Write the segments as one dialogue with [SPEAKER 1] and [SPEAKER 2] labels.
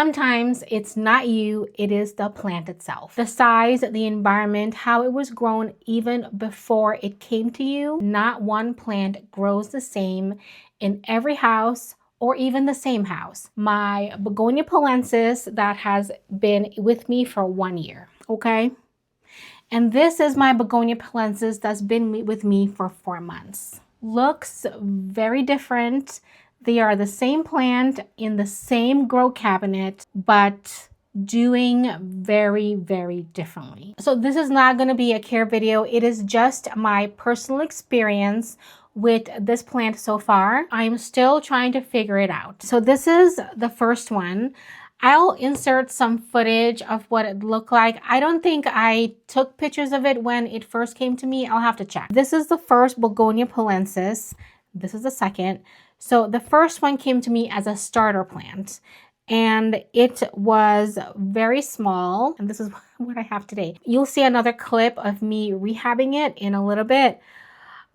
[SPEAKER 1] Sometimes it's not you, it is the plant itself. The size, the environment, how it was grown even before it came to you. Not one plant grows the same in every house or even the same house. My Begonia Paulensis that has been with me for 1 year, okay? And this is my Begonia Paulensis that's been with me for 4 months. Looks very different. They are the same plant in the same grow cabinet, but doing very, very differently. So this is not going to be a care video. It is just my personal experience with this plant so far. I'm still trying to figure it out. So this is the first one. I'll insert some footage of what it looked like. I don't think I took pictures of it when it first came to me. I'll have to check. This is the first Begonia Paulensis. This is the second. So the first one came to me as a starter plant and it was very small. And this is what I have today. You'll see another clip of me rehabbing it in a little bit.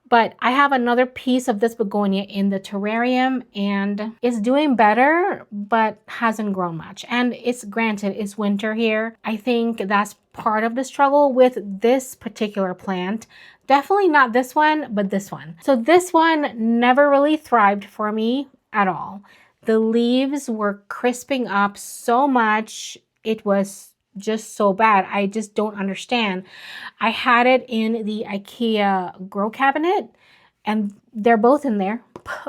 [SPEAKER 1] But I have another piece of this begonia in the terrarium and it's doing better, but hasn't grown much. And it's granted, it's winter here. I think that's part of the struggle with this particular plant. Definitely not this one, but this one. So this one never really thrived for me at all. The leaves were crisping up so much. It was just so bad. I just don't understand. I had it in the IKEA grow cabinet and they're both in there.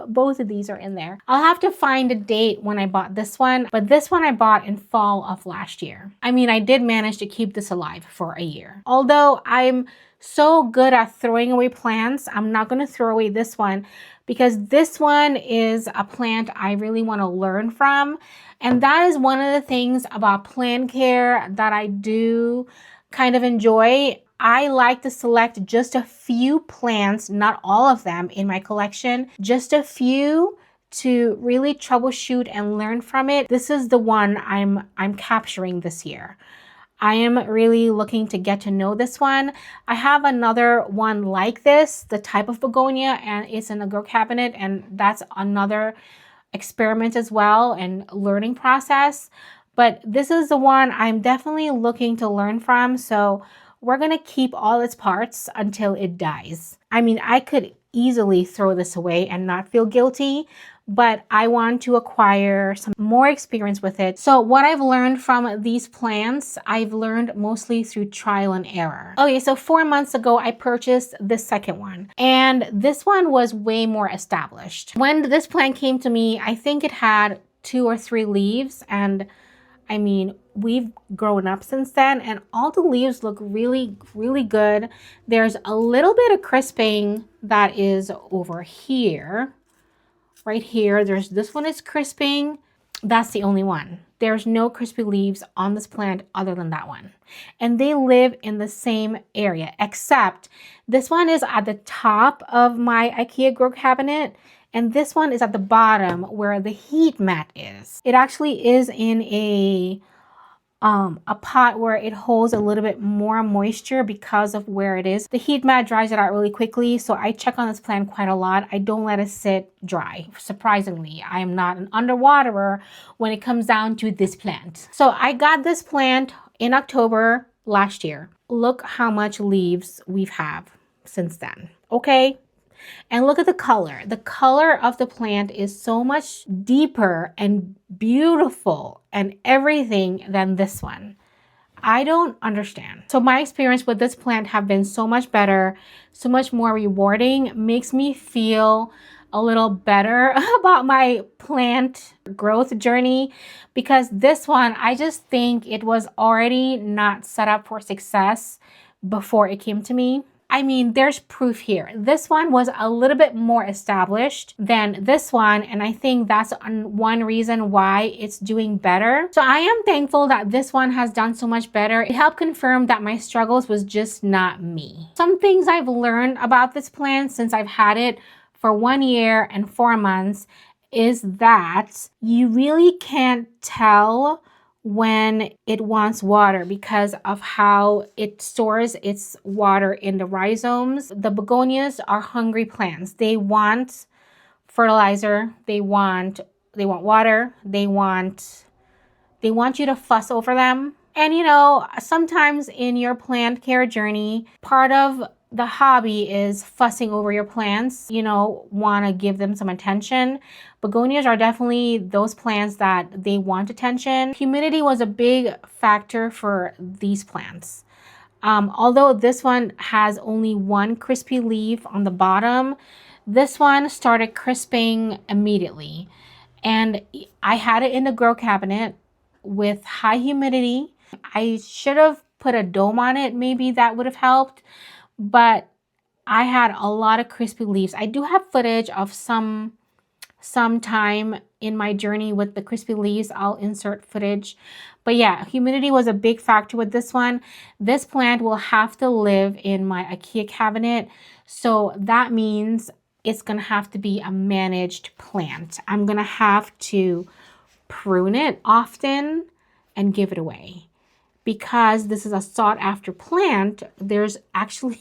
[SPEAKER 1] Both of these are in there. I'll have to find a date when I bought this one, but this one I bought in fall of last year. I mean, I did manage to keep this alive for a year. Although I'm so good at throwing away plants, I'm not going to throw away this one because this one is a plant I really want to learn from. And that is one of the things about plant care that I do kind of enjoy. I like to select just a few plants, not all of them in my collection, just a few to really troubleshoot and learn from it. This is the one I'm capturing this year. I am really looking to get to know this one. I have another one like this, the type of begonia, and it's in the grow cabinet, and that's another experiment as well and learning process. But this is the one I'm definitely looking to learn from. So we're going to keep all its parts until it dies. I mean, I could easily throw this away and not feel guilty, but I want to acquire some more experience with it. So what I've learned from these plants, I've learned mostly through trial and error. Okay, so 4 months ago, I purchased the second one, and this one was way more established. When this plant came to me, I think it had 2 or 3 leaves, and I mean, we've grown up since then and all the leaves look really, really good. There's a little bit of crisping that is over here. Right here, there's this one is crisping. That's the only one. There's no crispy leaves on this plant other than that one. And they live in the same area, except this one is at the top of my IKEA grow cabinet. And this one is at the bottom where the heat mat is. It actually is in a pot where it holds a little bit more moisture because of where it is. The heat mat dries it out really quickly, so I check on this plant quite a lot. I don't let it sit dry. Surprisingly, I am not an underwaterer when it comes down to this plant. So I got this plant in October last year. Look how much leaves we've had since then, okay? And look at the color. The color of the plant is so much deeper and beautiful and everything than this one. I don't understand. So my experience with this plant have been so much better, so much more rewarding, makes me feel a little better about my plant growth journey, because this one, I just think it was already not set up for success before it came to me. I mean, there's proof here. This one was a little bit more established than this one, and I think that's one reason why it's doing better. So I am thankful that this one has done so much better. It helped confirm that my struggles was just not me. Some things I've learned about this plant since I've had it for 1 year and 4 months is that you really can't tell when it wants water because of how it stores its water in the rhizomes. The begonias are hungry plants. They want fertilizer, they want water, they want They want you to fuss over them. And you know, sometimes in your plant care journey, part of the hobby is fussing over your plants, you know, want to give them some attention. Begonias are definitely those plants that they want attention. Humidity was a big factor for these plants. Although this one has only one crispy leaf on the bottom, this one started crisping immediately. And I had it in the grow cabinet with high humidity. I should have put a dome on it. Maybe that would have helped. But I had a lot of crispy leaves. I do have footage of some time in my journey with the crispy leaves. I'll insert footage. But yeah, humidity was a big factor with this one. This plant will have to live in my IKEA cabinet. So that means it's going to have to be a managed plant. I'm going to have to prune it often and give it away. Because this is a sought after plant, there's actually,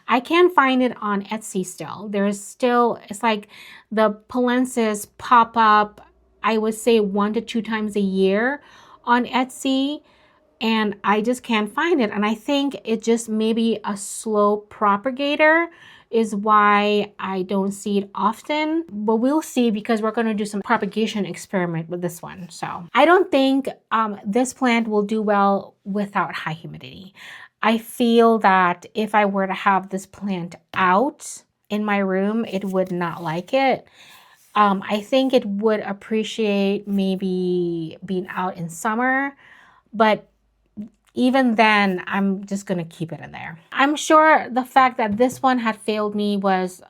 [SPEAKER 1] I can find it on Etsy still. There's still, it's like the Paulensis pop up, I would say 1 to 2 times a year on Etsy. And I just can't find it. And I think it just maybe a slow propagator is why I don't see it often. But we'll see, because we're going to do some propagation experiment with this one. So I don't think this plant will do well without high humidity. I feel that if I were to have this plant out in my room, it would not like it. I think it would appreciate maybe being out in summer, but even then, I'm just going to keep it in there. I'm sure the fact that this one had failed me was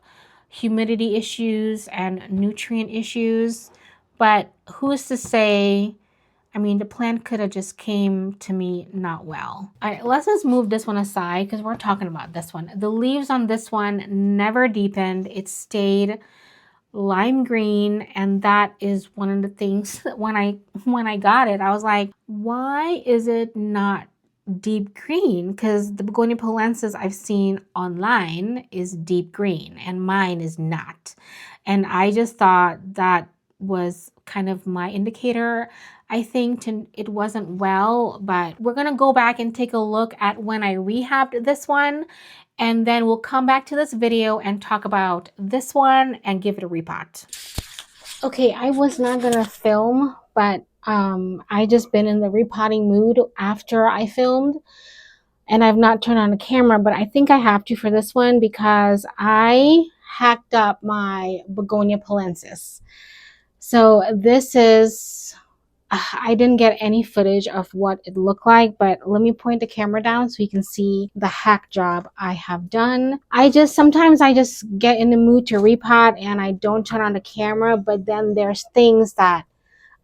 [SPEAKER 1] humidity issues and nutrient issues, but who's to say? I mean, the plant could have just came to me not well. All right, let's just move this one aside because we're talking about this one. The leaves on this one never deepened. It stayed lime green, and that is one of the things that when I got it, I was like, why is it not deep green? Because the Begonia Paulensis I've seen online is deep green and mine is not. And I just thought that was kind of my indicator. I think it wasn't well, but we're going to go back and take a look at when I rehabbed this one. And then we'll come back to this video and talk about this one and give it a repot. Okay, I was not going to film, but I just been in the repotting mood after I filmed. And I've not turned on the camera, but I think I have to for this one because I hacked up my Begonia Paulensis. So this is, I didn't get any footage of what it looked like, but let me point the camera down so you can see the hack job I have done. Sometimes I just get in the mood to repot and I don't turn on the camera, but then there's things that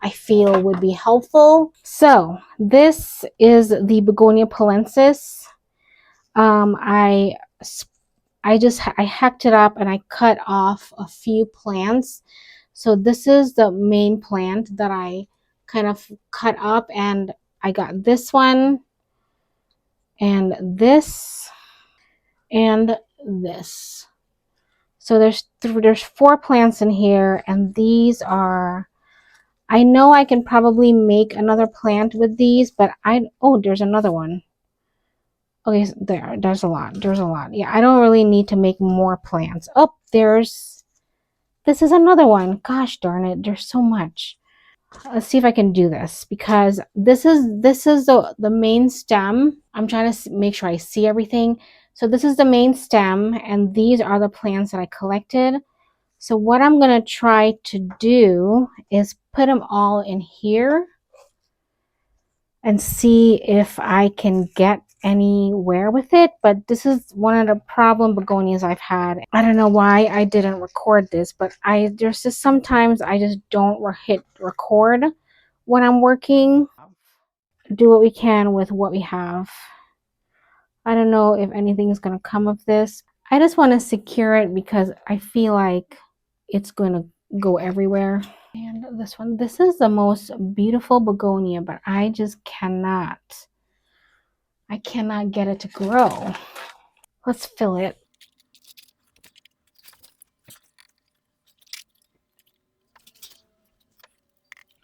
[SPEAKER 1] I feel would be helpful. So this is the Begonia Paulensis. I hacked it up and I cut off a few plants. So this is the main plant that I kind of cut up, and I got this one and this and this. So there's 4 plants in here, and these are, I know I can probably make another plant with these, but there's another one. Okay, there's a lot. Yeah, I don't really need to make more plants. Oh, this is another one. Gosh darn it, there's so much. Let's see if I can do this, because this is the main stem. I'm trying to make sure I see everything. So this is the main stem, and these are the plants that I collected. So what I'm going to try to do is put them all in here and see if I can get anywhere with it. But this is one of the problem begonias I've had. I don't know why I didn't record this, but there's just sometimes I just don't hit record when I'm working. Do what we can with what we have. I don't know if anything is going to come of this. I just want to secure it because I feel like it's going to go everywhere. And this is the most beautiful begonia, but I just cannot get it to grow. Let's fill it.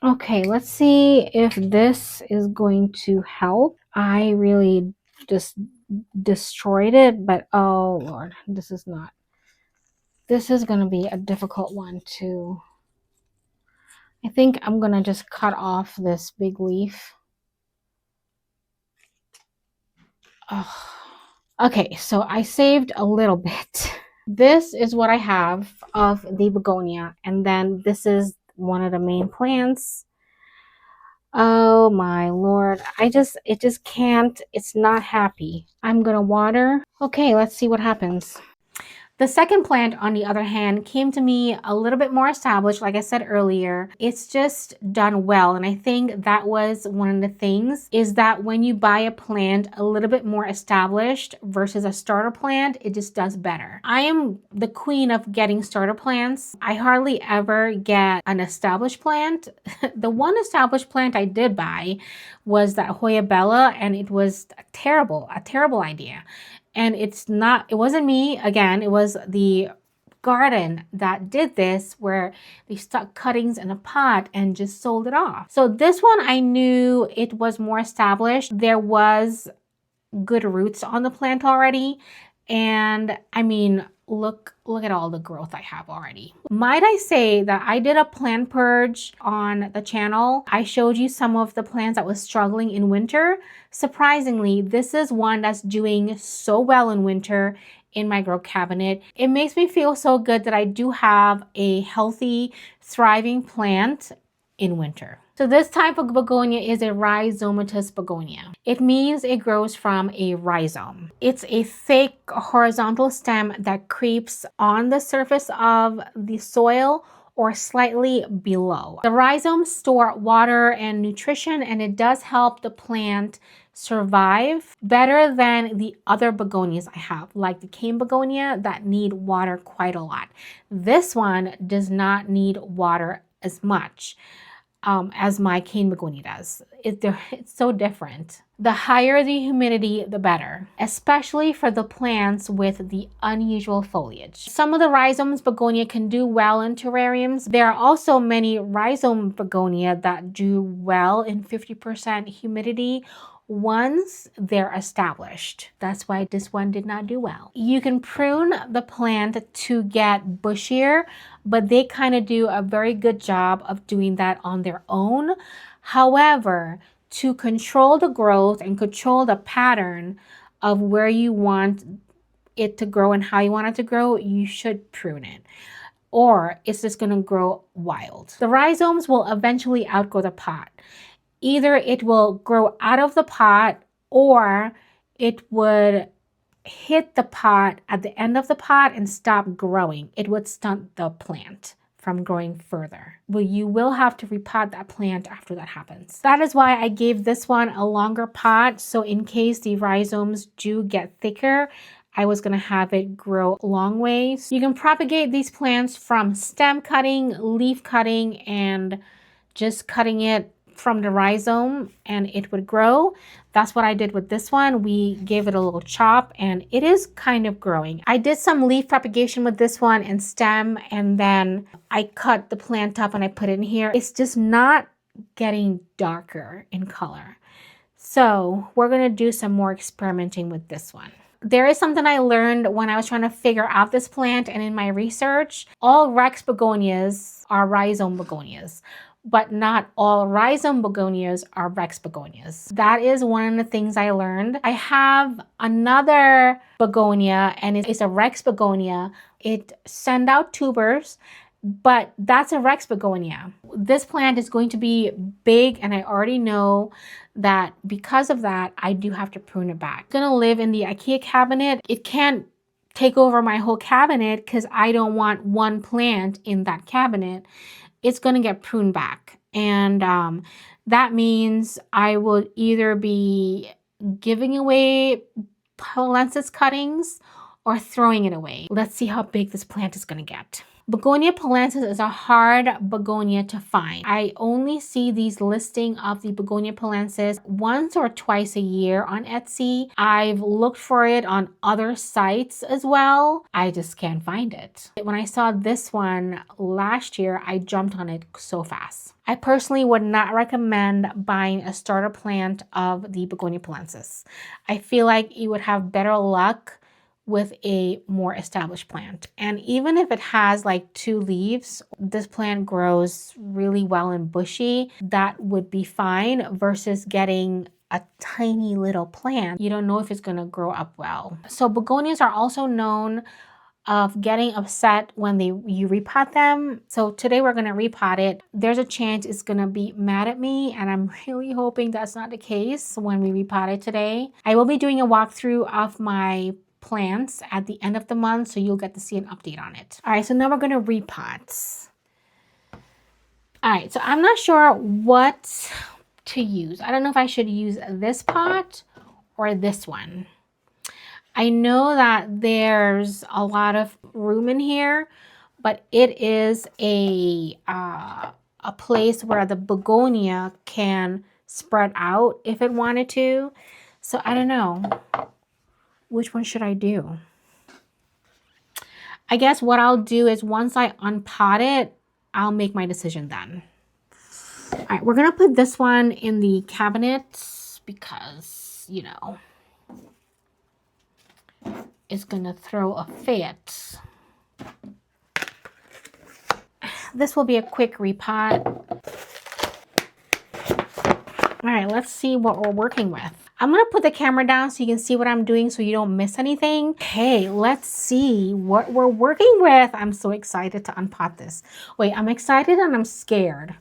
[SPEAKER 1] Okay, let's see if this is going to help. I really just destroyed it, but oh Lord, this is not. This is going to be a difficult one to. I think I'm going to just cut off this big leaf. Oh. Okay, so I saved a little bit. This is what I have of the begonia, and then this is one of the main plants. Oh my Lord, it just can't, it's not happy. I'm gonna water. Okay, let's see what happens. The second plant, on the other hand, came to me a little bit more established. Like I said earlier, it's just done well. And I think that was one of the things, is that when you buy a plant a little bit more established versus a starter plant, it just does better. I am the queen of getting starter plants. I hardly ever get an established plant. The one established plant I did buy was that Hoya Bella, and it was a terrible idea. And it wasn't me, again, it was the garden that did this, where they stuck cuttings in a pot and just sold it off. So this one, I knew it was more established. There was good roots on the plant already. And I mean, look at all the growth I have already. Might I say that I did a plant purge on the channel. I showed you some of the plants that was struggling in winter. Surprisingly, this is one that's doing so well in winter in my grow cabinet. It makes me feel so good that I do have a healthy, thriving plant in winter. So this type of begonia is a rhizomatous begonia. It means it grows from a rhizome. It's a thick horizontal stem that creeps on the surface of the soil or slightly below. The rhizomes store water and nutrition, and it does help the plant survive better than the other begonias I have, like the cane begonia, that need water quite a lot. This one does not need water as much as my cane begonia does. It's so different. The higher the humidity, the better, especially for the plants with the unusual foliage. Some of the rhizomes begonia can do well in terrariums. There are also many rhizome begonia that do well in 50% humidity once they're established. That's why this one did not do well. You can prune the plant to get bushier, but they kind of do a very good job of doing that on their own. However, to control the growth and control the pattern of where you want it to grow and how you want it to grow, you should prune it, or it's just going to grow wild. The rhizomes will eventually outgrow the pot. Either it will grow out of the pot, or it would hit the pot at the end of the pot and stop growing. It would stunt the plant from growing further. Well, you will have to repot that plant after that happens. That is why I gave this one a longer pot. So in case the rhizomes do get thicker, I was going to have it grow long ways. You can propagate these plants from stem cutting, leaf cutting, and just cutting it from the rhizome, and it would grow. That's what I did with this one. We gave it a little chop, and it is kind of growing. I did some leaf propagation with this one and stem, and then I cut the plant up and I put it in here. It's just not getting darker in color. So we're gonna do some more experimenting with this one. There is something I learned when I was trying to figure out this plant, and in my research, all Rex begonias are rhizome begonias, but not all rhizome begonias are Rex begonias. That is one of the things I learned. I have another begonia, and it's a Rex begonia. It sends out tubers, but that's a Rex begonia. This plant is going to be big, and I already know that because of that, I do have to prune it back. It's gonna live in the IKEA cabinet. It can't take over my whole cabinet because I don't want one plant in that cabinet. It's going to get pruned back. And that means I will either be giving away Paulensis cuttings or throwing it away. Let's see how big this plant is going to get. Begonia Paulensis is a hard begonia to find. I only see these listing of the Begonia Paulensis once or twice a year on Etsy. I've looked for it on other sites as well. I just can't find it. When I saw this one last year, I jumped on it so fast. I personally would not recommend buying a starter plant of the Begonia Paulensis. I feel like you would have better luck with a more established plant. And even if it has like 2 leaves, this plant grows really well and bushy. That would be fine versus getting a tiny little plant. You don't know if it's going to grow up well. So begonias are also known of getting upset when you repot them. So today we're going to repot it. There's a chance it's going to be mad at me, and I'm really hoping that's not the case when we repot it today. I will be doing a walkthrough of my plants at the end of the month, so you'll get to see an update on it. All right, so now we're going to repot. All right, so I'm not sure what to use. I don't know if I should use this pot or this one. I know that there's a lot of room in here, but it is a place where the begonia can spread out if it wanted to. So I don't know. Which one should I do? I guess what I'll do is once I unpot it, I'll make my decision then. All right, we're going to put this one in the cabinet because, you know, it's going to throw a fit. This will be a quick repot. All right, let's see what we're working with. I'm going to put the camera down so you can see what I'm doing so you don't miss anything. Okay, let's see what we're working with. I'm so excited to unpot this. Wait, I'm excited and I'm scared.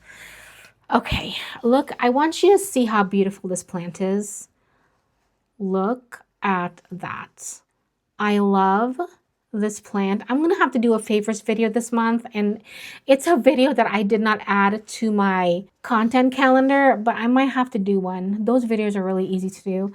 [SPEAKER 1] Okay, look, I want you to see how beautiful this plant is. Look at that. I love this plant. I'm going to have to do a favorites video this month, and it's a video that I did not add to my content calendar, but I might have to do one. Those videos are really easy to do.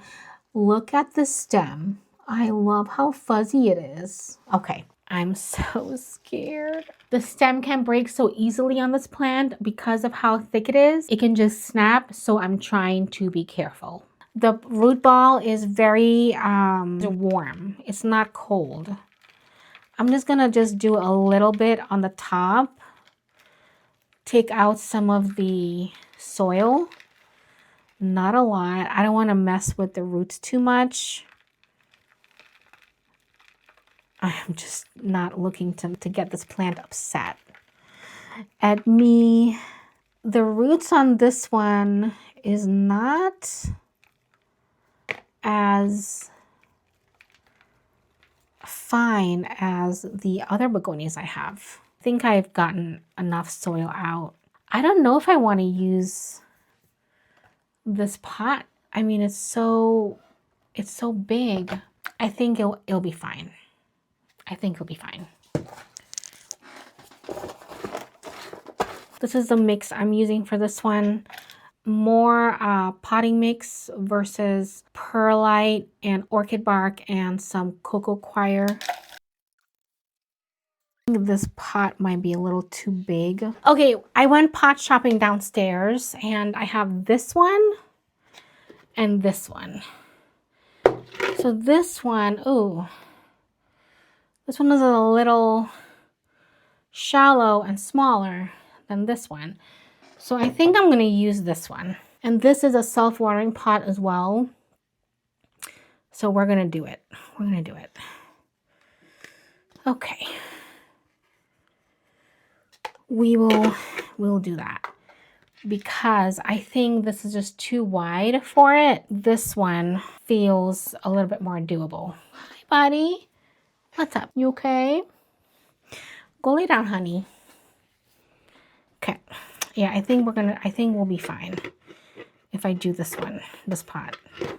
[SPEAKER 1] Look at the stem. I love how fuzzy it is. Okay, I'm so scared. The stem can break so easily on this plant because of how thick it is. It can just snap, so I'm trying to be careful. The root ball is very warm. It's not cold. I'm just gonna do a little bit on the top. Take out some of the soil. Not a lot. I don't want to mess with the roots too much. I'm just not looking to get this plant upset at me. The roots on this one is not as fine as the other begonias I have. I think I've gotten enough soil out. I don't know if I want to use this pot. I mean, it's so big. I think it'll be fine. I think it'll be fine. This is the mix I'm using for this one. More potting mix versus perlite and orchid bark and some cocoa coir. I think this pot might be a little too big. Okay, I went pot shopping downstairs and I have this one and this one. So this one, oh, this one is a little shallow and smaller than this one. So I think I'm going to use this one. And this is a self-watering pot as well. So we're going to do it. We're going to do it. Okay. We'll do that. Because I think this is just too wide for it. This one feels a little bit more doable. Hi, buddy. What's up? You okay? Go lay down, honey. Okay. Yeah, I think we'll be fine if I do this one, this pot. I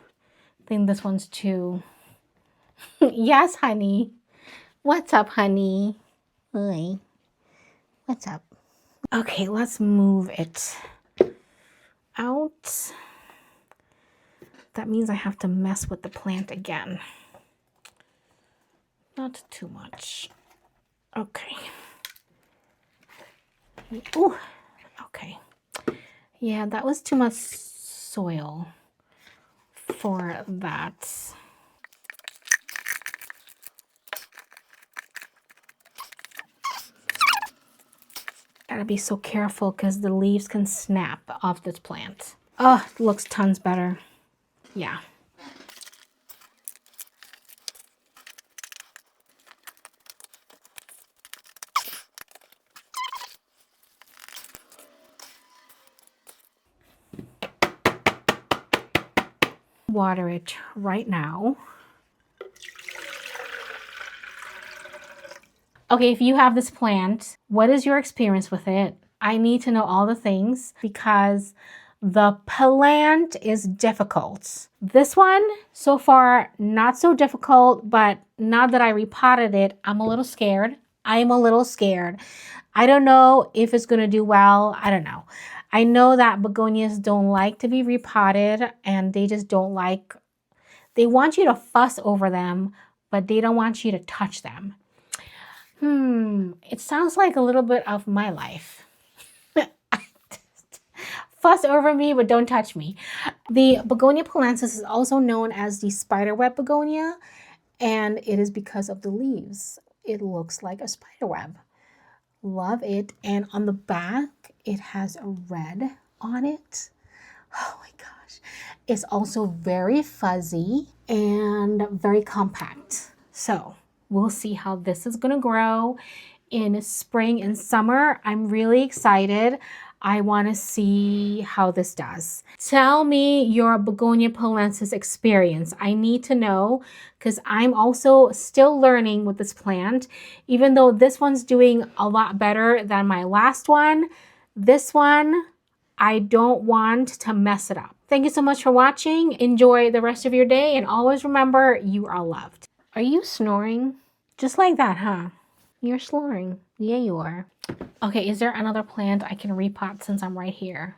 [SPEAKER 1] think this one's too... Yes, honey. What's up, honey? Hi. What's up? Okay, let's move it out. That means I have to mess with the plant again. Not too much. Okay. Ooh, okay. Yeah, that was too much soil for that. Gotta be so careful because the leaves can snap off this plant. Oh, it looks tons better. Yeah. Water it right now. Okay, if you have this plant, what is your experience with it? I need to know all the things because the plant is difficult. This one, so far, not so difficult, but now that I repotted it, I'm a little scared. I'm a little scared. I don't know if it's going to do well. I don't know. I know that begonias don't like to be repotted and they just don't like, they want you to fuss over them, but they don't want you to touch them. It sounds like a little bit of my life. Fuss over me, but don't touch me. The Begonia Paulensis is also known as the spiderweb begonia, and it is because of the leaves. It looks like a spiderweb. Love it. And on the back, it has a red on it. Oh my gosh. It's also very fuzzy and very compact. So we'll see how this is going to grow in spring and summer. I'm really excited. I want to see how this does. Tell me your Begonia Paulensis experience. I need to know because I'm also still learning with this plant. Even though this one's doing a lot better than my last one, this one, I don't want to mess it up. Thank you so much for watching. Enjoy the rest of your day and always remember you are loved. Are you snoring? Just like that, huh? You're snoring. Yeah, you are. Okay, is there another plant I can repot since I'm right here?